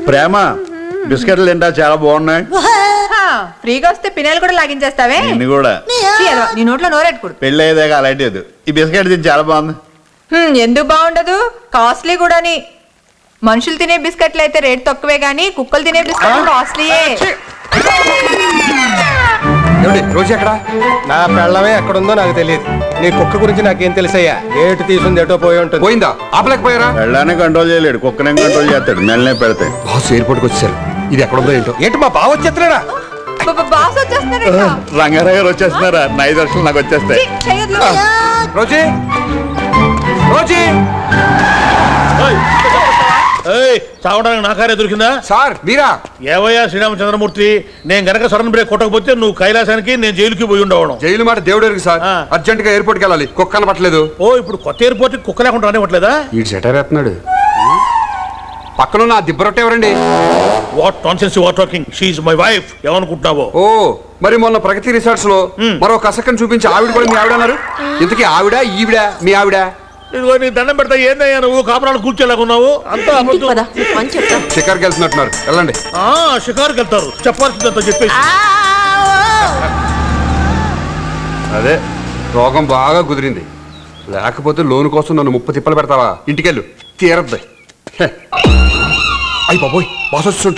ప్రేమ బిస్కెట్లు తింటా చాలా బాగున్నాయి. ఫ్రీగా వస్తే పిల్లలు కూడా లాగించేస్తావే. నిన్ను కూడా. నీ నోట్లో నోరెట్టుకుడు. పెళ్ళి అయ్యేదాకా అలాంటిది. ఈ బిస్కెట్ తిని చాలా బాగుంది. ఎందుకు బాగుండదు? కాస్ట్లీ కూడాని. మనుషులు తినే బిస్కెట్లు అయితే రేట్ తక్కువే గానీ కుక్కలు తినే బిస్కెట్లు కాస్ట్లీయే. రోజు ఎక్కడ? నా పెళ్ళమే ఎక్కడుందో నాకు తెలియదు. నీ కుక్క గురించి నాకేం తెలుసయ్యా? గేటు తీసుంది ఎటో పోయి ఉంటుంది. పోయిందా? ఆపలేకపోయారా? పెళ్ళాన్ని కంట్రోల్ చేయలేడు, కుక్కనే కంట్రోల్ చేస్తాడు. నెలనే పెడితే బాస్ ఎయిర్పోర్ట్కి వచ్చేసారు. ఇది ఎక్కడుందో ఏంటో. ఏంటి మా బావ వచ్చేస్తున్నాడా? బాస్ వచ్చేస్తున్నారా? రంగారావు గారు వచ్చేస్తున్నారా? 5 లక్షలు నాకు వచ్చేస్తాయి. రోజీ రోజీ చావడానికి నా కారే దొరికిందా? సార్ మీరా? ఏవయ్యా శ్రీరామచంద్రమూర్తి, నేను గనక సడన్ బ్రేక్ కొట్టకపోతే నువ్వు కైలాసానికి, నేను జైలుకి పోయి ఉండవడం. జైలు మాట దేవుడు సార్. అర్జెంట్ గా ఎయిర్పోర్ట్కి వెళ్ళాలి. కుక్క కనపట్లేదు. ఓ, ఇప్పుడు కొత్త ఎయిర్పోర్ట్ కుక్క లేకుండా రానివ్వట్లేదా? ఈ సెటర్ ఎత్తున్నాడు. పక్కన నా దిబ్బరొట్ట ఎవరండి? What nonsense you are talking? She is my wife. ఏమనుకుంటున్నావో? ఓ, మరి మొన్న ప్రగతి రిసార్ట్స్ లో మరో కసక్కని చూపించి ఆవిడ కూడా మీ ఆవిడ అన్నారు. ఇంతకీ ఆవిడ ఈవిడ మీ ఆవిడ? ఇదిగో నీ దండం పెడతా. ఏందయ్యా నువ్వు కాపురాలు కూర్చోలేకున్నావు? అంతా షికార్కి వెళ్తున్నట్టున్నారు. వెళ్ళండి. షికారుకి వెళ్తారు, చెప్పాల్సిందంతా చెప్పేసి. అదే రోగం బాగా కుదిరింది. లేకపోతే లోన్ కోసం నన్ను 30 తిప్పలు పెడతావా? ఇంటికెళ్ళు, తీరద్దు. అయ్యి బాబోయ్, బాస్ వస్తుంటాడు.